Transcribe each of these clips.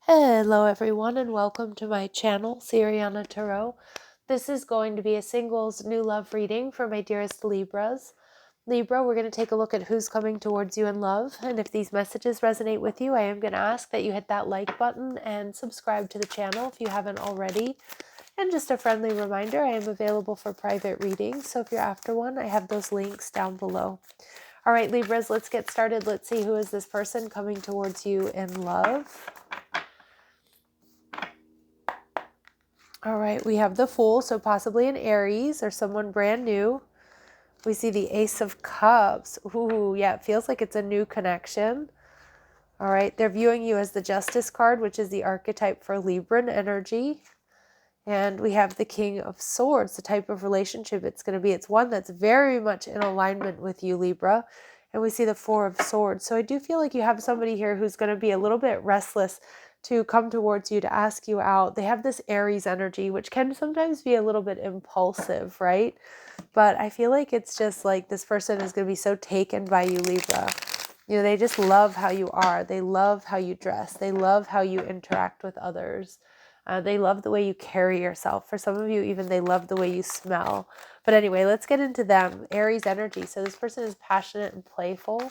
Hello everyone and welcome to my channel, Siriana Tarot. This is going to be a singles new love reading for my dearest Libras. Libra, we're going to take a look at who's coming towards you in love, and if these messages resonate with you, I am going to ask that you hit that like button and subscribe to the channel if you haven't already. And just a friendly reminder, I am available for private readings, so if you're after one, I have those links down below. All right, Libras, let's get started. Let's see who is this person coming towards you in love. All right, we have the Fool, so possibly an Aries or someone brand new. We see the Ace of Cups. Ooh, yeah, it feels like it's a new connection. All right, they're viewing you as the Justice card, which is the archetype for Libran energy. And we have the King of Swords, the type of relationship it's going to be. It's one that's very much in alignment with you, Libra. And we see the Four of Swords. So I do feel like you have somebody here who's going to be a little bit restless to come towards you, to ask you out. They have this Aries energy, which can sometimes be a little bit impulsive, right? But I feel like it's just like this person is going to be so taken by you, Libra. You know, they just love how you are. They love how you dress. They love how you interact with others. They love the way you carry yourself. For some of you, even they love the way you smell. But anyway, let's get into them. Aries energy. So this person is passionate and playful.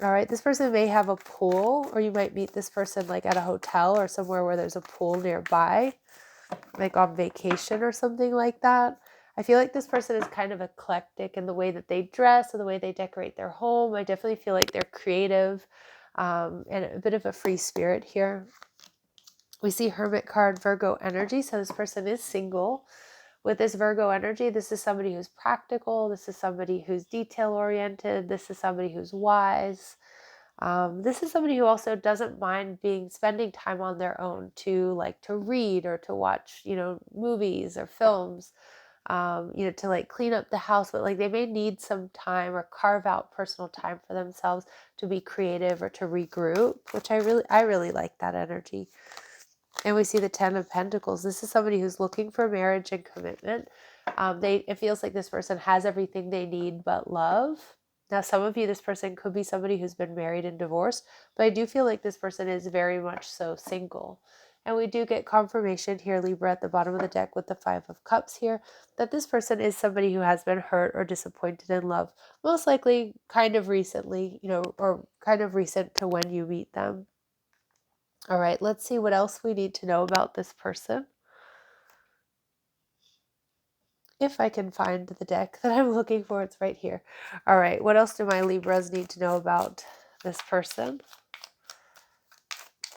All right, this person may have a pool, or you might meet this person like at a hotel or somewhere where there's a pool nearby, like on vacation or something like that. I feel like this person is kind of eclectic in the way that they dress or the way they decorate their home. I definitely feel like they're creative and a bit of a free spirit here. We see Hermit card, Virgo energy. So this person is single. With this Virgo energy, this is somebody who's practical. This is somebody who's detail-oriented. This is somebody who's wise. This is somebody who also doesn't mind spending time on their own to read or to watch, movies or films, to like clean up the house, but like they may need some time or carve out personal time for themselves to be creative or to regroup, which I really like that energy. And we see the Ten of Pentacles. This is somebody who's looking for marriage and commitment. It feels like this person has everything they need but love. Now, some of you, this person could be somebody who's been married and divorced, but I do feel like this person is very much so single. And we do get confirmation here, Libra, at the bottom of the deck with the Five of Cups here, that this person is somebody who has been hurt or disappointed in love, most likely kind of recently, or kind of recent to when you meet them. All right, let's see what else we need to know about this person. If I can find the deck that I'm looking for, it's right here. All right, what else do my Libras need to know about this person?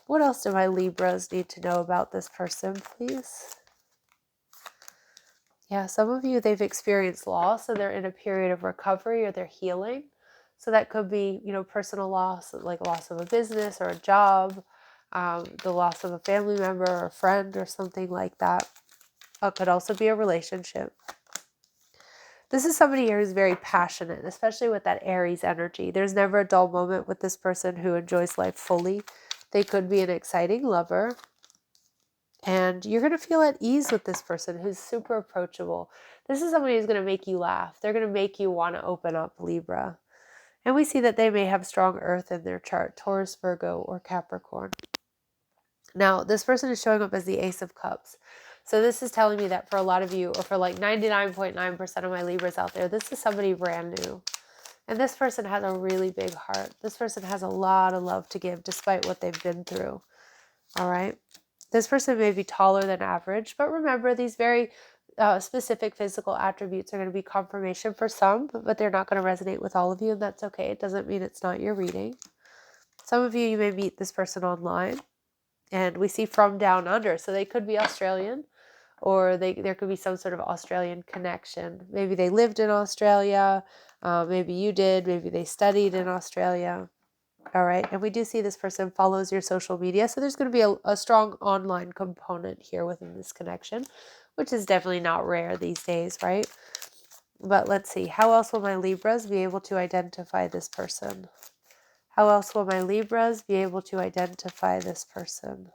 What else do my Libras need to know about this person, please? Yeah, some of you, they've experienced loss, so they're in a period of recovery or they're healing. So that could be, personal loss, like loss of a business or a job, the loss of a family member or a friend or something like that. It could also be a relationship. This is somebody here who's very passionate, especially with that Aries energy. There's never a dull moment with this person who enjoys life fully. They could be an exciting lover. And you're going to feel at ease with this person who's super approachable. This is somebody who's going to make you laugh. They're going to make you want to open up, Libra. And we see that they may have strong earth in their chart, Taurus, Virgo, or Capricorn. Now, this person is showing up as the Ace of Cups. So this is telling me that for a lot of you, or for like 99.9% of my Libras out there, this is somebody brand new. And this person has a really big heart. This person has a lot of love to give despite what they've been through. All right. This person may be taller than average, but remember, these very specific physical attributes are going to be confirmation for some, but they're not going to resonate with all of you, and that's okay. It doesn't mean it's not your reading. Some of you may meet this person online. And we see from down under. So they could be Australian, or there could be some sort of Australian connection. Maybe they lived in Australia. Maybe you did. Maybe they studied in Australia. All right. And we do see this person follows your social media. So there's going to be a strong online component here within this connection, which is definitely not rare these days, right? But let's see. How else will my Libras be able to identify this person? How else will my Libras be able to identify this person?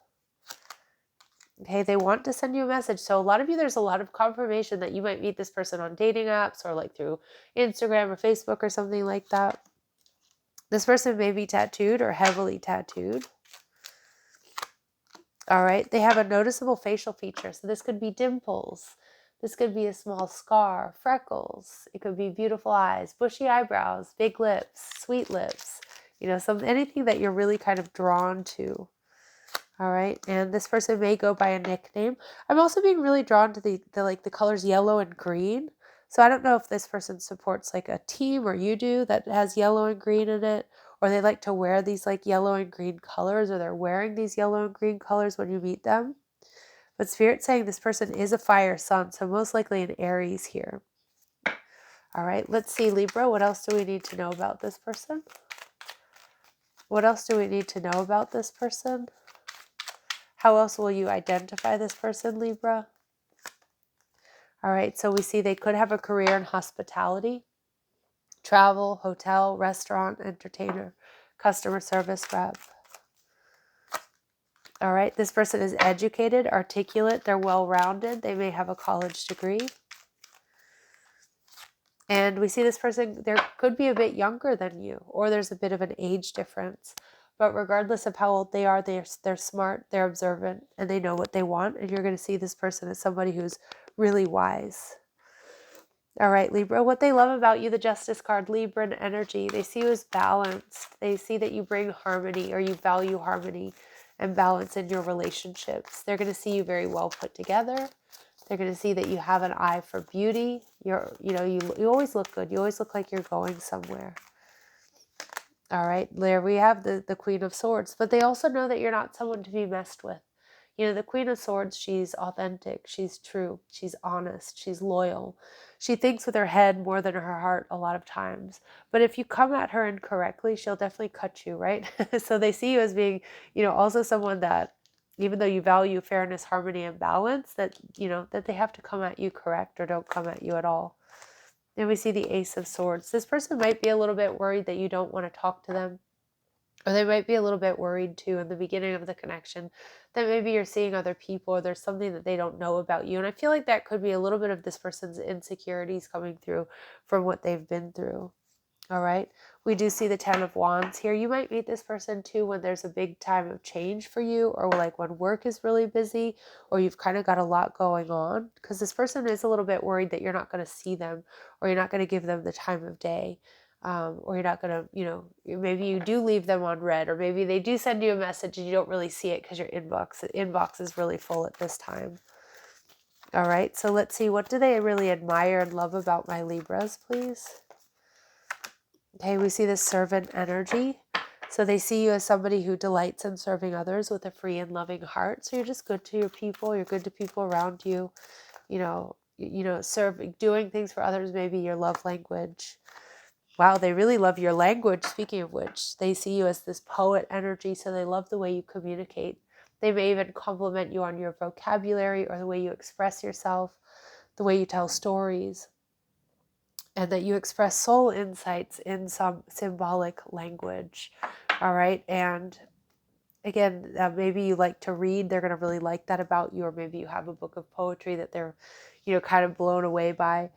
Okay, they want to send you a message. So a lot of you, there's a lot of confirmation that you might meet this person on dating apps or like through Instagram or Facebook or something like that. This person may be tattooed or heavily tattooed. All right. They have a noticeable facial feature. So this could be dimples. This could be a small scar, freckles. It could be beautiful eyes, bushy eyebrows, big lips, sweet lips. You know, anything that you're really kind of drawn to. All right. And this person may go by a nickname. I'm also being really drawn to the colors yellow and green. So I don't know if this person supports like a team or you do that has yellow and green in it, or they like to wear these like yellow and green colors, or they're wearing these yellow and green colors when you meet them. But Spirit's saying this person is a fire sun, so most likely an Aries here. All right, let's see, Libra. What else do we need to know about this person? What else do we need to know about this person? How else will you identify this person, Libra? All right, so we see they could have a career in hospitality, travel, hotel, restaurant, entertainer, customer service rep. All right, this person is educated, articulate, they're well-rounded, they may have a college degree. And we see this person, there could be a bit younger than you, or there's a bit of an age difference. But regardless of how old they are, they're smart, they're observant, and they know what they want. And you're going to see this person as somebody who's really wise. All right, Libra, what they love about you, the Justice card, Libran energy, they see you as balanced. They see that you bring harmony, or you value harmony and balance in your relationships. They're going to see you very well put together. They're going to see that you have an eye for beauty. You always look good. You always look like you're going somewhere. All right, there we have the Queen of Swords. But they also know that you're not someone to be messed with. You know, the Queen of Swords, she's authentic, she's true, she's honest, she's loyal. She thinks with her head more than her heart a lot of times. But if you come at her incorrectly, she'll definitely cut you, right? So they see you as being, also someone that, even though you value fairness, harmony, and balance, that, that they have to come at you correct or don't come at you at all. Then we see the Ace of Swords. This person might be a little bit worried that you don't want to talk to them. Or they might be a little bit worried too in the beginning of the connection that maybe you're seeing other people or there's something that they don't know about you. And I feel like that could be a little bit of this person's insecurities coming through from what they've been through. All right. We do see the 10 of Wands here. You might meet this person too when there's a big time of change for you, or like when work is really busy, or you've kind of got a lot going on, because this person is a little bit worried that you're not going to see them, or you're not going to give them the time of day. Or you're not going to, maybe you do leave them on red, or maybe they do send you a message and you don't really see it because your inbox is really full at this time. All right, so let's see, what do they really admire and love about my Libras, please? Okay, we see this servant energy. So they see you as somebody who delights in serving others with a free and loving heart. So you're just good to your people. You're good to people around you. Doing things for others, maybe your love language. Wow, they really love your language. Speaking of which, they see you as this poet energy, so they love the way you communicate. They may even compliment you on your vocabulary or the way you express yourself, the way you tell stories, and that you express soul insights in some symbolic language. All right, and again, maybe you like to read. They're going to really like that about you, or maybe you have a book of poetry that they're, kind of blown away by.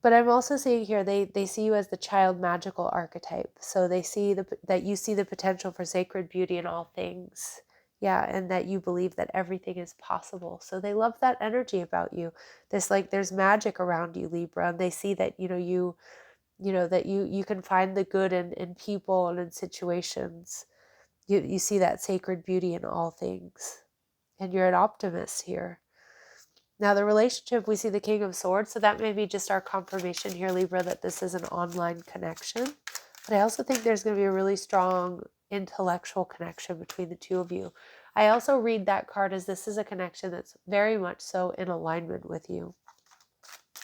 But I'm also seeing here, they see you as the child magical archetype. So they see that you see the potential for sacred beauty in all things. Yeah, and that you believe that everything is possible. So they love that energy about you. There's magic around you, Libra, and they see that, that you can find the good in people and in situations. You see that sacred beauty in all things. And you're an optimist here. Now the relationship, we see the King of Swords, so that may be just our confirmation here, Libra, that this is an online connection. But I also think there's going to be a really strong intellectual connection between the two of you. I also read that card as this is a connection that's very much so in alignment with you.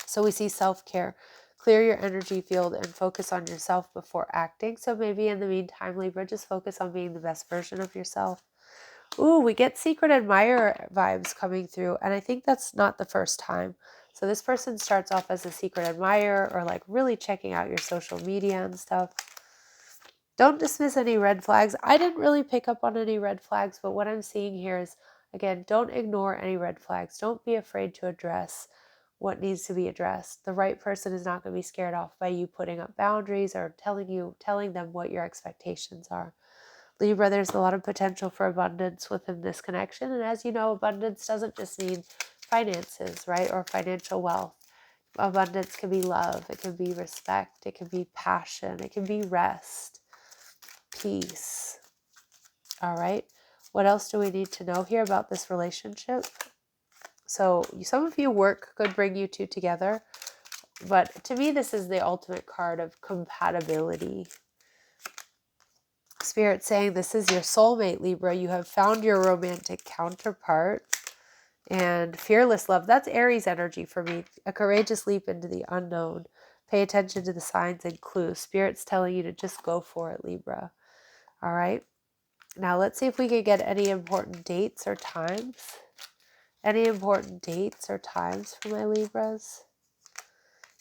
So we see self-care. Clear your energy field and focus on yourself before acting. So maybe in the meantime, Libra, just focus on being the best version of yourself. Ooh, we get secret admirer vibes coming through, and I think that's not the first time. So this person starts off as a secret admirer, or like really checking out your social media and stuff. Don't dismiss any red flags. I didn't really pick up on any red flags, but what I'm seeing here is, again, don't ignore any red flags. Don't be afraid to address what needs to be addressed. The right person is not going to be scared off by you putting up boundaries or telling them what your expectations are. Libra, there's a lot of potential for abundance within this connection. And as you know, abundance doesn't just mean finances, right? Or financial wealth. Abundance can be love. It can be respect. It can be passion. It can be rest, peace. All right. What else do we need to know here about this relationship? So some of you, work could bring you two together. But to me, this is the ultimate card of compatibility. Spirit saying this is your soulmate, Libra. You have found your romantic counterpart. And fearless love, that's Aries energy for me. A courageous leap into the unknown. Pay attention to the signs and clues. Spirit's telling you to just go for it, Libra. All right. Now let's see if we can get any important dates or times. Any important dates or times for my Libras?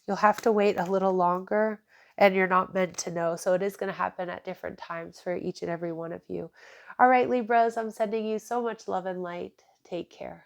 You'll have to wait a little longer, and you're not meant to know. So it is going to happen at different times for each and every one of you. All right, Libras, I'm sending you so much love and light. Take care.